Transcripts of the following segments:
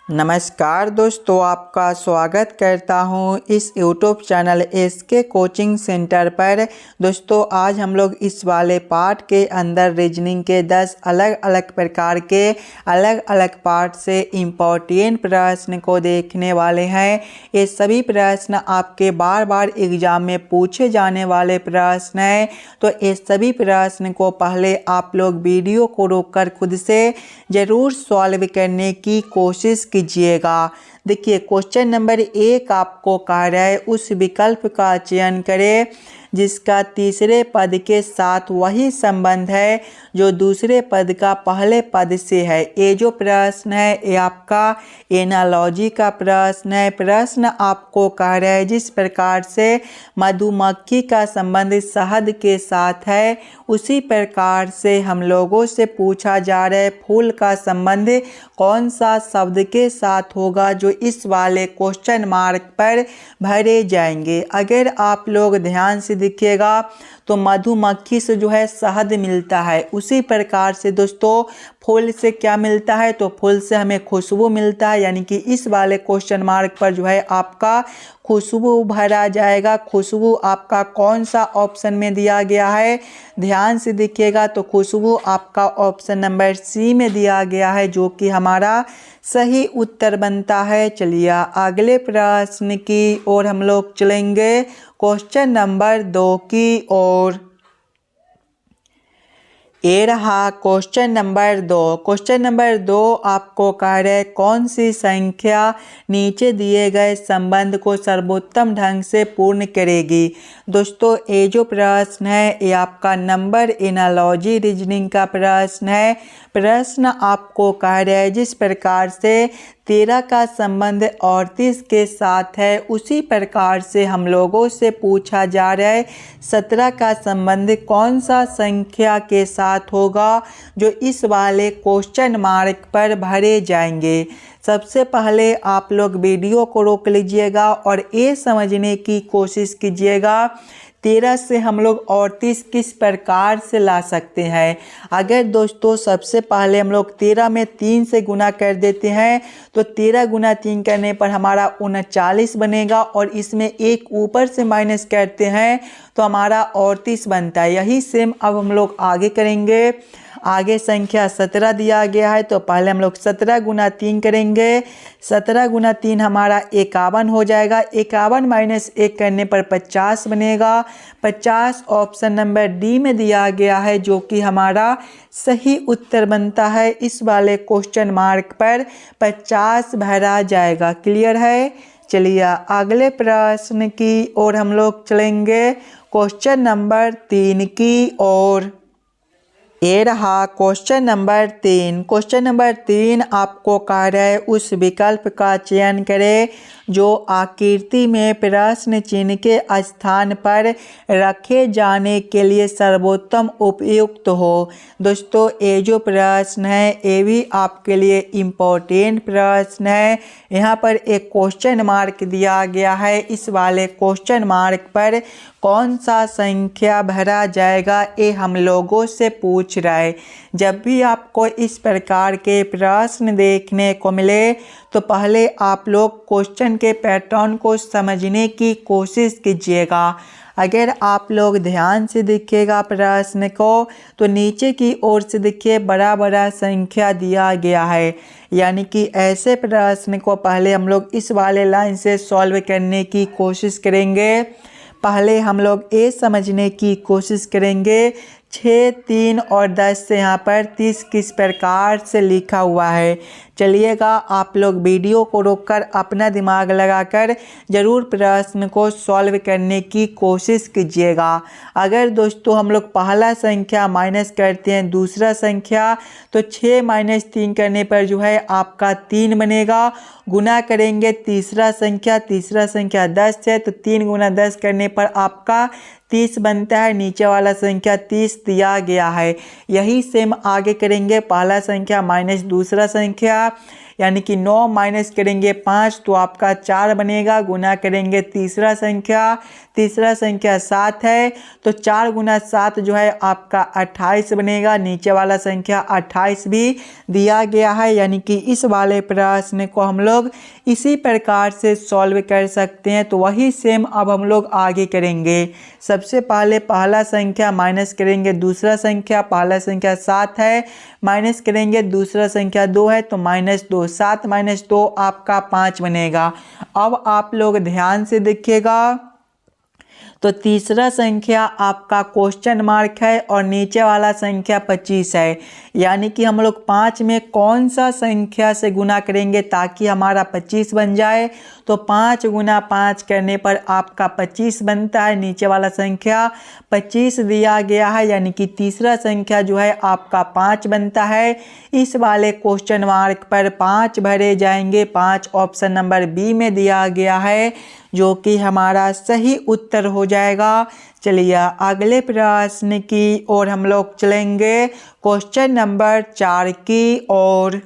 नमस्कार दोस्तों, आपका स्वागत करता हूं इस YouTube channel SK coaching centre पर। दोस्तों आज हम लोग इस वाले पार्ट के अंदर रीजनिंग के 10 अलग अलग प्रकार के अलग अलग पार्ट से इम्पोर्टेंट प्रश्न को देखने वाले हैं। ये सभी प्रश्न आपके बार बार एग्जाम में पूछे जाने वाले प्रश्न हैं। तो इस सभी प्रश्न को पहले आप लोग वीडियो को रोककर खुद से ज़रूर सॉल्व करने की कोशिश कीजिएगा। देखिए क्वेश्चन नंबर 1 आपको कह रहा है उस विकल्प का चयन करें जिसका तीसरे पद के साथ वही संबंध है जो दूसरे पद का पहले पद से है। ये जो प्रश्न है ये आपका एनालॉजी का प्रश्न है। प्रश्न आपको कह रहा है जिस प्रकार से मधुमक्खी का संबंध शहद के साथ है उसी प्रकार से हम लोगों से पूछा जा रहा है फूल का संबंध कौन सा शब्द के साथ होगा जो इस वाले क्वेश्चन मार्क पर भरे जाएंगे। अगर आप लोग ध्यान से देखिएगा तो मधुमक्खी से जो है शहद मिलता है, उसी प्रकार से दोस्तों फूल से क्या मिलता है तो फूल से हमें खुशबू मिलता है। यानी कि इस वाले क्वेश्चन मार्क पर जो है आपका खुशबू भरा जाएगा। खुशबू आपका कौन सा ऑप्शन में दिया गया है, ध्यान से देखिएगा तो खुशबू आपका ऑप्शन नंबर सी में दिया गया है जो कि हमारा सही उत्तर बनता है। चलिए अगले प्रश्न की ओर हम लोग चलेंगे, क्वेश्चन नंबर 2 की ओर। ये रहा क्वेश्चन नंबर 2। क्वेश्चन नंबर 2 आपको कह रहे कौन सी संख्या नीचे दिए गए संबंध को सर्वोत्तम ढंग से पूर्ण करेगी। दोस्तों ये जो प्रश्न है ये आपका नंबर एनालॉजी रीजनिंग का प्रश्न है। प्रश्न आपको कह रहा है जिस प्रकार से 13 का संबंध 38 के साथ है उसी प्रकार से हम लोगों से पूछा जा रहा है 17 का संबंध कौन सा संख्या के साथ होगा जो इस वाले क्वेश्चन मार्क पर भरे जाएंगे। सबसे पहले आप लोग वीडियो को रोक लीजिएगा और ये समझने की कोशिश कीजिएगा 13 से हम लोग 38 किस प्रकार से ला सकते हैं। अगर दोस्तों सबसे पहले हम लोग 13 में 3 से गुना कर देते हैं तो 13 गुना 3 करने पर हमारा 39 बनेगा और इसमें एक ऊपर से माइनस करते हैं तो हमारा 38 बनता है। यही सेम अब हम लोग आगे करेंगे। आगे संख्या 17 दिया गया है तो पहले हम लोग 17 गुना 3 करेंगे। 17 गुना 3 हमारा 51 हो जाएगा। 51 माइनस 1 करने पर 50 बनेगा। 50 ऑप्शन नंबर डी में दिया गया है जो कि हमारा सही उत्तर बनता है। इस वाले क्वेश्चन मार्क पर 50 भरा जाएगा। क्लियर है। चलिए अगले प्रश्न की ओर हम लोग चलेंगे, क्वेश्चन नंबर 3 की ओर। ये रहा क्वेश्चन नंबर 3। क्वेश्चन नंबर 3 आपको कह रहा है उस विकल्प का चयन करें जो आकृति में प्रश्न चिन्ह के स्थान पर रखे जाने के लिए सर्वोत्तम उपयुक्त हो। दोस्तों ये जो प्रश्न है ये भी आपके लिए इम्पोर्टेंट प्रश्न है। यहाँ पर एक क्वेश्चन मार्क दिया गया है। इस वाले क्वेश्चन मार्क पर कौन सा संख्या भरा जाएगा ये हम लोगों से पूछ रहा है। जब भी आपको इस प्रकार के प्रश्न देखने को मिले तो पहले आप लोग क्वेश्चन के पैटर्न को समझने की कोशिश कीजिएगा। अगर आप लोग ध्यान से देखिएगा प्रश्न को तो नीचे की ओर से देखिए बड़ा बड़ा संख्या दिया गया है। यानी कि ऐसे प्रश्न को पहले हम लोग इस वाले लाइन से सॉल्व करने की कोशिश करेंगे। पहले हम लोग ये समझने की कोशिश करेंगे 6, 3 और 10 से यहाँ पर 30 किस प्रकार से लिखा हुआ है। चलिएगा आप लोग वीडियो को रोककर अपना दिमाग लगाकर ज़रूर प्रश्न को सॉल्व करने की कोशिश कीजिएगा। अगर दोस्तों हम लोग पहला संख्या माइनस करते हैं दूसरा संख्या तो 6 माइनस 3 करने पर जो है आपका 3 बनेगा। गुना करेंगे तीसरा संख्या 10 है तो 3 गुना 10 करने पर आपका 30 बनता है। नीचे वाला संख्या 30 दिया गया है। यही सेम आगे करेंगे, पहला संख्या माइनस दूसरा संख्या, यानी कि 9 माइनस करेंगे 5 तो आपका 4 बनेगा, गुना करेंगे तीसरा संख्या 7 है तो 4 गुना 7 जो है आपका 28 बनेगा। नीचे वाला संख्या 28 भी दिया गया है, यानी कि इस वाले प्रश्न को हम लोग इसी प्रकार से सॉल्व कर सकते हैं। तो वही सेम अब हम लोग आगे करेंगे। सबसे पहले पहला संख्या माइनस करेंगे दूसरा संख्या, पहला संख्या 7 है, माइनस करेंगे दूसरा संख्या 2 है तो -2, 7 - 2 आपका 5 बनेगा। अब आप लोग ध्यान से देखिएगा तो तीसरा संख्या आपका क्वेश्चन मार्क है और नीचे वाला संख्या 25 है, यानी कि हम लोग 5 में कौन सा संख्या से गुना करेंगे ताकि हमारा 25 बन जाए। तो 5 गुना 5 करने पर आपका 25 बनता है। नीचे वाला संख्या 25 दिया गया है, यानी कि तीसरा संख्या जो है आपका 5 बनता है। इस वाले क्वेश्चन मार्क पर 5 भरे जाएंगे। 5 ऑप्शन नंबर बी में दिया गया है, जो कि हमारा सही उत्तर हो जाएगा। चलिए अगले प्रश्न की ओर हम लोग चलेंगे, क्वेश्चन नंबर 4 की ओर।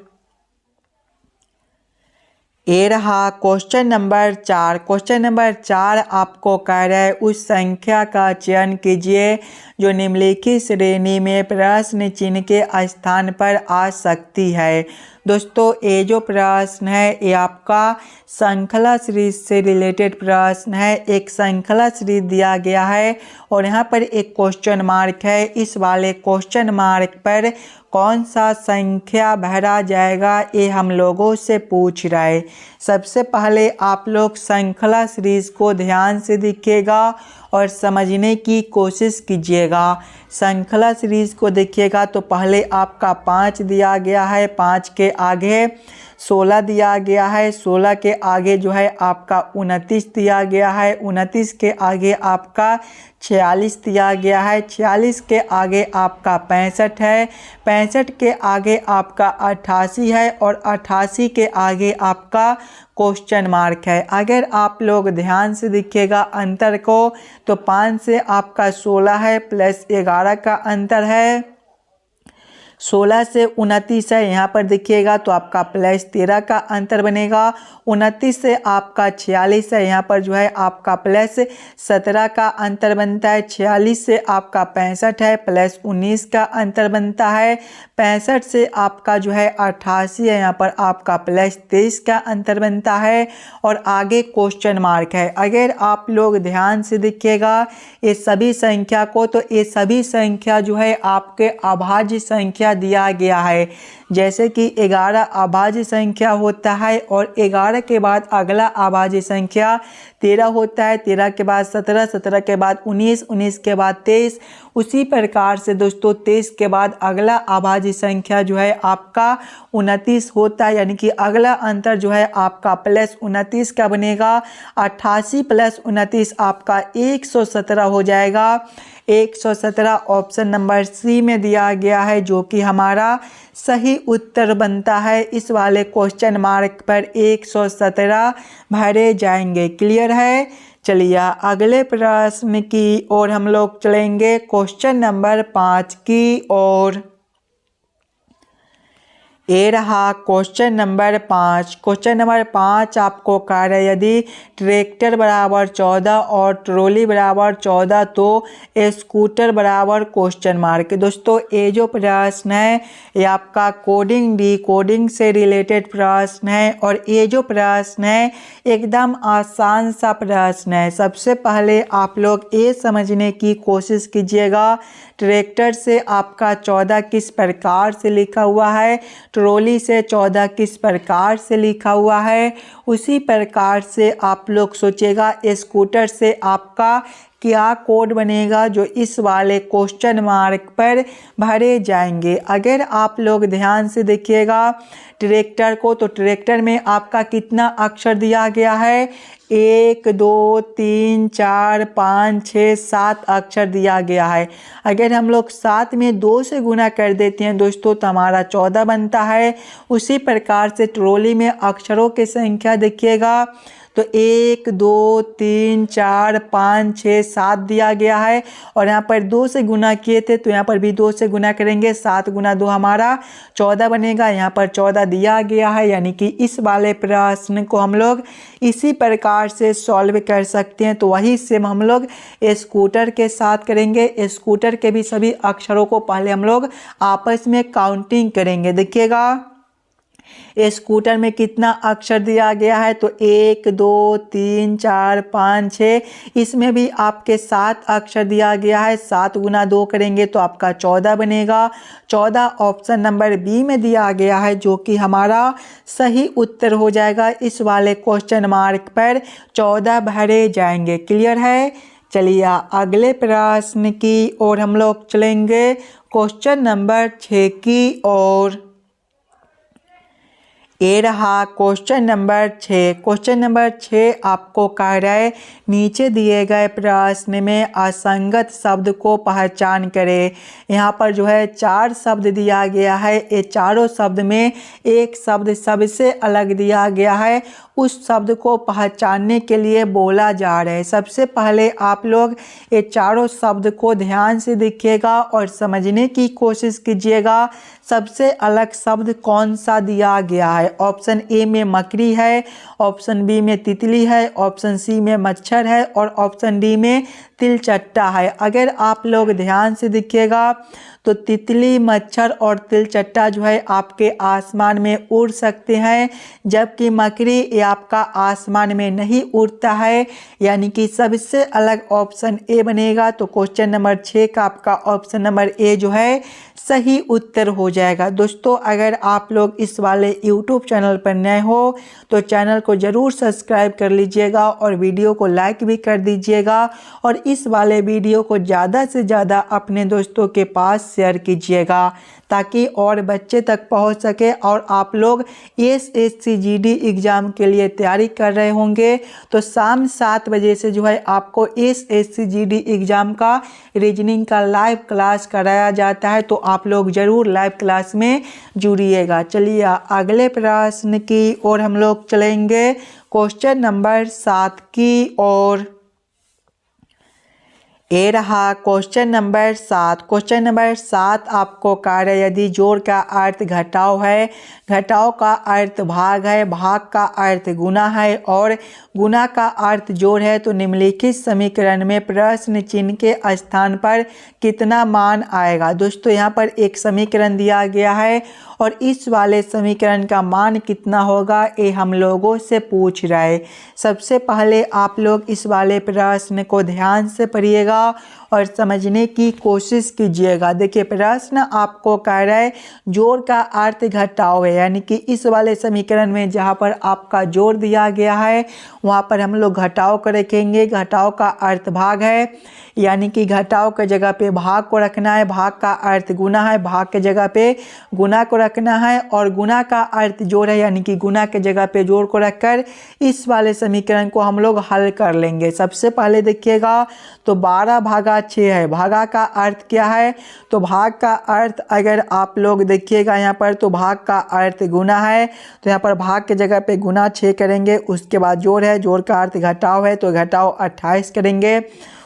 ये रहा क्वेश्चन नंबर 4। क्वेश्चन नंबर 4 आपको कह रहा है उस संख्या का चयन कीजिए जो निम्नलिखित श्रेणी में प्रश्न चिन्ह के स्थान पर आ सकती है। दोस्तों ये जो प्रश्न है ये आपका श्रृंखला सीरीज से रिलेटेड प्रश्न है। एक श्रृंखला सीरीज दिया गया है और यहाँ पर एक क्वेश्चन मार्क है। इस वाले क्वेश्चन मार्क पर कौन सा संख्या भरा जाएगा ये हम लोगों से पूछ रहा है। सबसे पहले आप लोग श्रृंखला सीरीज को ध्यान से देखिएगा और समझने की कोशिश कीजिएगा। श्रृंखला सीरीज को देखिएगा तो पहले आपका 5 दिया गया है, 5 के आगे 16 दिया गया है, 16 के आगे जो है आपका 29 दिया गया है, 29 के आगे आपका 46 दिया गया है, 46 के आगे आपका 65 है, 65 के आगे आपका 88 है और 88 के आगे आपका क्वेश्चन मार्क है। अगर आप लोग ध्यान से देखिएगा अंतर को तो 5 से आपका 16 है प्लस 11 का अंतर है, 16 से 29 है, यहाँ पर देखिएगा तो आपका प्लस 13 का अंतर बनेगा। 29 से आपका 46 है, यहाँ पर जो है आपका प्लस 17 का अंतर बनता है। 46 से आपका 65 है, प्लस 19 का अंतर बनता है। 65 से आपका जो है 88 है, यहाँ पर आपका प्लस 23 का अंतर बनता है और आगे क्वेश्चन मार्क है। अगर आप लोग ध्यान से देखिएगा ये सभी संख्या को तो ये सभी संख्या जो है आपके अभाज्य संख्या दिया गया है। जैसे कि 11 अभाज्य संख्या होता है और 11 के बाद अगला अभाज्य संख्या 13 होता है, 13 के बाद 17, 17 के बाद 19, 19 के बाद 23। उसी प्रकार से दोस्तों 23 के बाद अगला अभाज्य संख्या जो है आपका 29 होता है, यानी कि अगला अंतर जो है आपका प्लस 29 का बनेगा। 88 प्लस 29 आपका 117 हो जाएगा। 117 ऑप्शन नंबर सी में दिया गया है, जो कि हमारा सही उत्तर बनता है। इस वाले क्वेश्चन मार्क पर 117 भरे जाएंगे। क्लियर है। चलिए अगले प्रश्न की ओर हम लोग चलेंगे, क्वेश्चन नंबर 5 की ओर। ये रहा क्वेश्चन नंबर 5। क्वेश्चन नंबर 5 आपको कह रहा है यदि ट्रैक्टर बराबर 14 और ट्रॉली बराबर 14 तो स्कूटर बराबर क्वेश्चन मार्क। दोस्तों ये जो प्रश्न है ये आपका कोडिंग डिकोडिंग से रिलेटेड प्रश्न है और ये जो प्रश्न है एकदम आसान सा प्रश्न है। सबसे पहले आप लोग ये समझने की कोशिश कीजिएगा ट्रैक्टर से आपका 14 किस प्रकार से लिखा हुआ है, ट्रॉली से 14 किस प्रकार से लिखा हुआ है, उसी प्रकार से आप लोग सोचिएगा स्कूटर से आपका क्या कोड बनेगा जो इस वाले क्वेश्चन मार्क पर भरे जाएंगे। अगर आप लोग ध्यान से देखिएगा ट्रैक्टर को तो ट्रैक्टर में आपका कितना अक्षर दिया गया है, 1 2 3 4 5 6 7 अक्षर दिया गया है। अगर हम लोग 7 में 2 से गुना कर देते हैं दोस्तों तो हमारा 14 बनता है। उसी प्रकार से ट्रॉली में अक्षरों की संख्या देखिएगा तो 1 2 3 4 5 6 7 दिया गया है और यहाँ पर 2 से गुना किए थे तो यहाँ पर भी 2 से गुना करेंगे। 7 गुना 2 हमारा 14 बनेगा। यहाँ पर 14 दिया गया है, यानी कि इस वाले प्रश्न को हम लोग इसी प्रकार से सॉल्व कर सकते हैं। तो वही सेम हम लोग स्कूटर के साथ करेंगे। स्कूटर के भी सभी अक्षरों को पहले हम लोग आपस में काउंटिंग करेंगे। देखिएगा स्कूटर में कितना अक्षर दिया गया है, तो 1 2 3 4 5 6, इसमें भी आपके 7 अक्षर दिया गया है। 7 गुना 2 करेंगे तो आपका 14 बनेगा। 14 ऑप्शन नंबर बी में दिया गया है, जो कि हमारा सही उत्तर हो जाएगा। इस वाले क्वेश्चन मार्क पर 14 भरे जाएंगे। क्लियर है। चलिए अगले प्रश्न की ओर हम लोग चलेंगे, क्वेश्चन नंबर 6 की ओर। ये रहा क्वेश्चन नंबर 6। क्वेश्चन नंबर 6 आपको कह रहा है नीचे दिए गए प्रश्न में असंगत शब्द को पहचान करें। यहाँ पर जो है 4 शब्द दिया गया है। ये चारों शब्द में एक शब्द सबसे अलग दिया गया है। उस शब्द को पहचानने के लिए बोला जा रहा है। सबसे पहले आप लोग ये चारों शब्द को ध्यान से देखिएगा और समझने की कोशिश कीजिएगा सबसे अलग शब्द कौन सा दिया गया है। ऑप्शन ए में मकड़ी है, ऑप्शन बी में तितली है, ऑप्शन सी में मच्छर है और ऑप्शन डी में तिलचट्टा है। अगर आप लोग ध्यान से देखिएगा तो तितली, मच्छर और तिलचट्टा जो है आपके आसमान में उड़ सकते हैं, जबकि मकड़ी ये आपका आसमान में नहीं उड़ता है, यानी कि सबसे अलग ऑप्शन ए बनेगा। तो क्वेश्चन नंबर 6 का आपका ऑप्शन नंबर ए जो है सही उत्तर हो जाएगा। दोस्तों अगर आप लोग इस वाले YouTube चैनल पर नए हो तो चैनल को ज़रूर सब्सक्राइब कर लीजिएगा और वीडियो को लाइक भी कर दीजिएगा और इस वाले वीडियो को ज़्यादा से ज़्यादा अपने दोस्तों के पास शेयर कीजिएगा ताकि और बच्चे तक पहुंच सके। और आप लोग SSC GD एग्ज़ाम के लिए तैयारी कर रहे होंगे तो शाम 7 बजे से जो है आपको SSC GD एग्ज़ाम का रीजनिंग का लाइव क्लास कराया जाता है, तो आप लोग ज़रूर लाइव क्लास में जुड़िएगा। चलिए अगले प्रश्न की ओर हम लोग चलेंगे, क्वेश्चन नंबर 7 की ओर। ये रहा क्वेश्चन नंबर 7। क्वेश्चन नंबर 7 आपको कार्य यदि जोड़ का अर्थ घटाव है, घटाव का अर्थ भाग है, भाग का अर्थ गुना है और गुना का अर्थ जोड़ है, तो निम्नलिखित समीकरण में प्रश्न चिन्ह के स्थान पर कितना मान आएगा। दोस्तों यहाँ पर एक समीकरण दिया गया है और इस वाले समीकरण का मान कितना होगा ये हम लोगों से पूछ रहा है। सबसे पहले आप लोग इस वाले प्रश्न को ध्यान से पढ़िएगा और समझने की कोशिश कीजिएगा। देखिए प्रश्न आपको कह रहा है जोड़ का अर्थ घटाव है, यानी कि इस वाले समीकरण में जहाँ पर आपका जोड़ दिया गया है वहाँ पर हम लोग घटाव को रखेंगे। घटाव का अर्थ भाग है, यानी कि घटाव के जगह पे भाग को रखना है। भाग का अर्थ गुना है, भाग के जगह पे गुना को रखना है और गुना का अर्थ जोड़ है, यानी कि गुना के जगह पे जोड़ को रखकर इस वाले समीकरण को हम लोग हल कर लेंगे। सबसे पहले देखिएगा तो 12 भागा 6 है। भागा का अर्थ क्या है, तो भाग का अर्थ अगर आप लोग देखिएगा यहाँ पर तो भाग का अर्थ गुना है, तो यहाँ पर भाग के जगह पे गुना 6 करेंगे। उसके बाद जोड़ है, जोड़ का अर्थ घटाव है तो घटाव 28 करेंगे।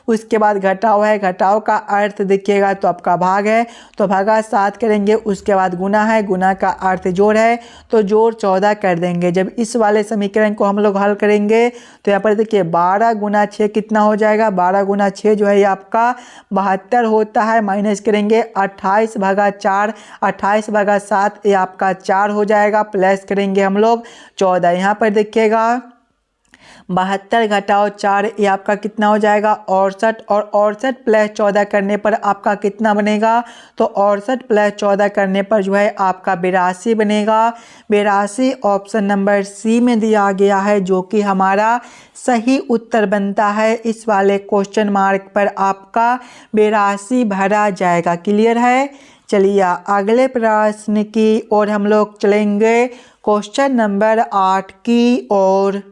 उसके बाद घटाव है, घटाव का अर्थ देखिएगा तो आपका भाग है तो भागा 7 करेंगे। उसके बाद गुना है, गुना का अर्थ जोड़ है तो जोड़ 14 कर देंगे। जब इस वाले समीकरण को हम लोग हल करेंगे तो यहाँ पर देखिए 12 गुना 6 कितना हो जाएगा, 12 गुना 6 जो है ये आपका 72 होता है। माइनस करेंगे 28 भागा 4, 28 भागा 7 ये आपका 4 हो जाएगा। प्लस करेंगे हम लोग 14। यहाँ पर देखिएगा 72 घटाओ 4 ये आपका कितना हो जाएगा 68 और 68 प्लस 14 करने पर आपका कितना बनेगा, तो 68 प्लस 14 करने पर जो है आपका 82 बनेगा। 82 ऑप्शन नंबर सी में दिया गया है, जो कि हमारा सही उत्तर बनता है। इस वाले क्वेश्चन मार्क पर आपका 82 भरा जाएगा। क्लियर है। चलिए अगले प्रश्न की ओर हम लोग चलेंगे, क्वेश्चन नंबर 8 की ओर।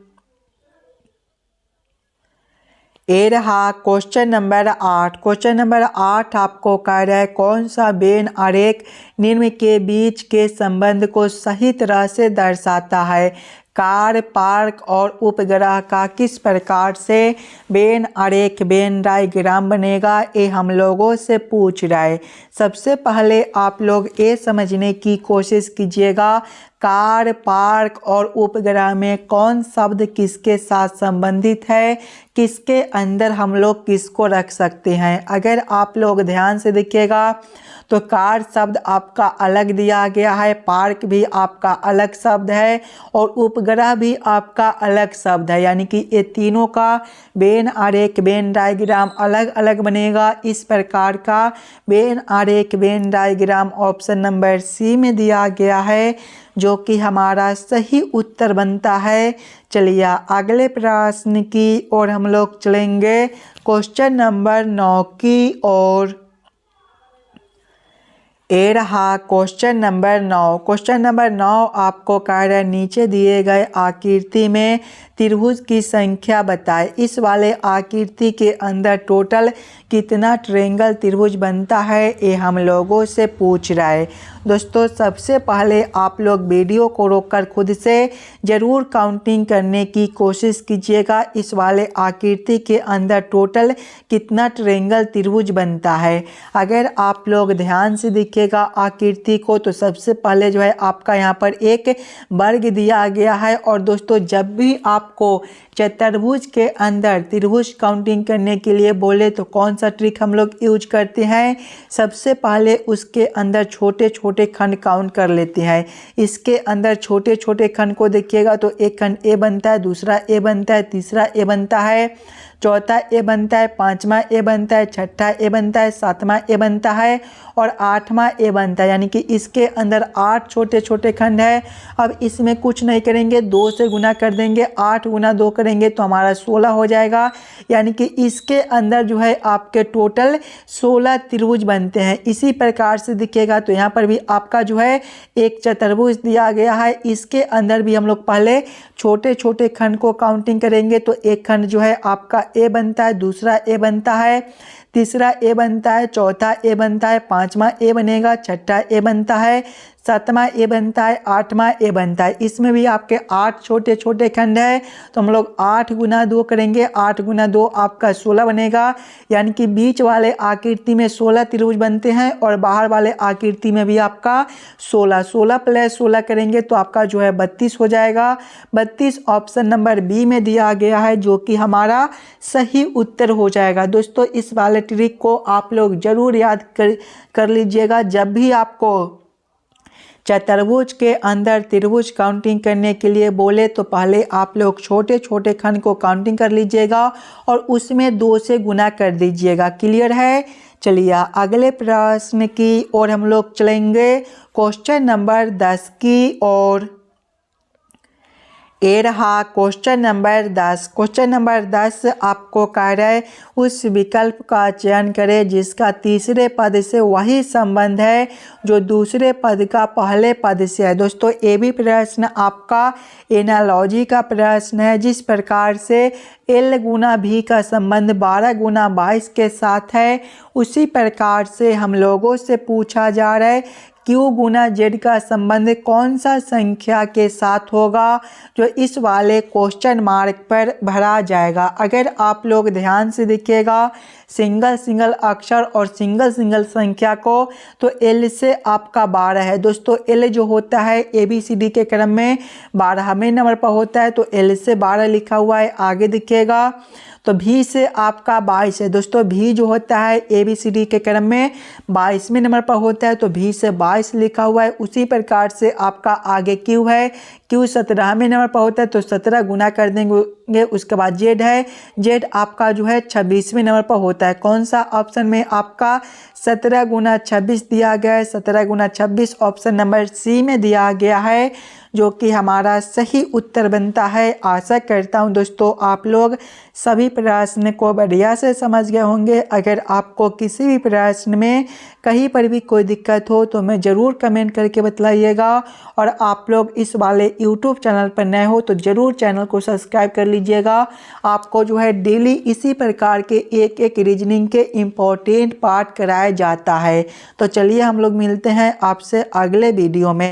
ये रहा क्वेश्चन नंबर 8। क्वेश्चन नंबर 8 आपको कह रहा है कौन सा वेन आरेख निम्न के बीच के संबंध को सही तरह से दर्शाता है। कार, पार्क और उपग्रह का किस प्रकार से वेन आरेख वेन डायग्राम बनेगा, ये हम लोगों से पूछ रहा है। सबसे पहले आप लोग ये समझने की कोशिश कीजिएगा कार, पार्क और उपग्रह में कौन शब्द किसके साथ संबंधित है, किसके अंदर हम लोग किसको रख सकते हैं। अगर आप लोग ध्यान से देखिएगा तो कार शब्द आपका अलग दिया गया है, पार्क भी आपका अलग शब्द है और उपग्रह भी आपका अलग शब्द है, यानी कि ये तीनों का वेन आरेख वेन डायग्राम अलग अलग बनेगा। इस प्रकार का वेन आरेख Venn diagram option number C में दिया गया है, जो कि हमारा सही उत्तर बनता है। चलिए अगले प्रश्न की ओर हम लोग चलेंगे, क्वेश्चन नंबर 9 की ओर। ये रहा क्वेश्चन नंबर 9। क्वेश्चन नंबर 9 आपको कह रहा है नीचे दिए गए आकृति में त्रिभुज की संख्या बताए। इस वाले आकृति के अंदर टोटल कितना ट्रायंगल त्रिभुज बनता है, ये हम लोगों से पूछ रहा है। दोस्तों सबसे पहले आप लोग वीडियो को रोककर खुद से ज़रूर काउंटिंग करने की कोशिश कीजिएगा इस वाले आकृति के अंदर टोटल कितना ट्रायंगल त्रिभुज बनता है। अगर आप लोग ध्यान से देखिएगा आकृति को तो सबसे पहले जो है आपका यहाँ पर एक वर्ग दिया गया है। और दोस्तों जब भी आपको चतुर्भुज के अंदर त्रिभुज काउंटिंग करने के लिए बोले तो कौन सा ट्रिक हम लोग यूज करते हैं, सबसे पहले उसके अंदर छोटे छोटे खंड काउंट कर लेते हैं। इसके अंदर छोटे छोटे खंड को देखिएगा तो एक खंड ए बनता है, दूसरा ए बनता है, तीसरा ए बनता है, चौथा ए बनता है, पांचवा ए बनता है, छठा ए बनता है, सातवां ए बनता है और आठवां ए बनता है, यानी कि इसके अंदर 8 छोटे छोटे खंड है। अब इसमें कुछ नहीं करेंगे, 2 से गुना कर देंगे, 8 गुना 2 करेंगे तो हमारा 16 हो जाएगा। यानी कि इसके अंदर जो है आपके टोटल 16 त्रिभुज बनते हैं। इसी प्रकार से दिखेगा तो यहाँ पर भी आपका जो है एक चतुर्भुज दिया गया है, इसके अंदर भी हम लोग पहले छोटे छोटे खंड को काउंटिंग करेंगे तो एक खंड जो है आपका ए बनता है, दूसरा ए बनता है, तीसरा ए बनता है, चौथा ए बनता है, पांचवा ए बनेगा, छठा ए बनता है, सातवां ए बनता है, आठवां ए बनता है। इसमें भी आपके 8 छोटे छोटे खंड है तो हम लोग 8 गुना 2 करेंगे, 8 गुना 2 आपका 16 बनेगा। यानी कि बीच वाले आकृति में 16 त्रिभुज बनते हैं और बाहर वाले आकृति में भी आपका 16 16 प्लस 16 करेंगे तो आपका जो है 32 हो जाएगा। 32 ऑप्शन नंबर बी में दिया गया है, जो कि हमारा सही उत्तर हो जाएगा। दोस्तों इस वाले ट्रिक को आप लोग ज़रूर याद कर लीजिएगा। जब भी आपको चतुर्भुज के अंदर त्रिभुज काउंटिंग करने के लिए बोले तो पहले आप लोग छोटे छोटे खंड को काउंटिंग कर लीजिएगा और उसमें 2 से गुना कर दीजिएगा। क्लियर है। चलिए अगले प्रश्न की ओर हम लोग चलेंगे, क्वेश्चन नंबर 10 की ओर। ये रहा क्वेश्चन नंबर 10। क्वेश्चन नंबर 10 आपको कह रहा है उस विकल्प का चयन करें जिसका तीसरे पद से वही संबंध है जो दूसरे पद का पहले पद से है। दोस्तों ये भी प्रश्न आपका एनालॉजी का प्रश्न है। जिस प्रकार से L गुना V का संबंध 12 गुना 22 के साथ है, उसी प्रकार से हम लोगों से पूछा जा रहा है Q गुना Z का संबंध कौन सा संख्या के साथ होगा जो इस वाले क्वेश्चन मार्क पर भरा जाएगा। अगर आप लोग ध्यान से देखिएगा सिंगल सिंगल अक्षर और सिंगल सिंगल संख्या को तो L से आपका 12 है। दोस्तों L जो होता है ABCD के क्रम में 12वें नंबर पर होता है तो L से 12 लिखा हुआ है। आगे दिखेगा तो V से आपका 22 है। दोस्तों V जो होता है ABCD के क्रम में 22वें नंबर पर होता है तो V से 22 लिखा हुआ है। उसी प्रकार से आपका आगे Q है, Q 17वें नंबर पर होता है तो 17 गुना कर देंगे। उसके बाद Z है, Z आपका जो है 26वें नंबर पर होता है। कौन सा ऑप्शन में आपका 17 गुना 26 दिया गया है, 17 गुना 26 ऑप्शन नंबर सी में दिया गया है, जो कि हमारा सही उत्तर बनता है। आशा करता हूं दोस्तों आप लोग सभी प्रश्न को बढ़िया से समझ गए होंगे। अगर आपको किसी भी प्रश्न में कहीं पर भी कोई दिक्कत हो तो मैं ज़रूर कमेंट करके बतलाइएगा। और आप लोग इस वाले यूट्यूब चैनल पर नए हो तो ज़रूर चैनल को सब्सक्राइब कर लीजिएगा। आपको जो है डेली इसी प्रकार के एक एक रीजनिंग के इम्पोर्टेंट पार्ट कराया जाता है। तो चलिए हम लोग मिलते हैं आपसे अगले वीडियो में।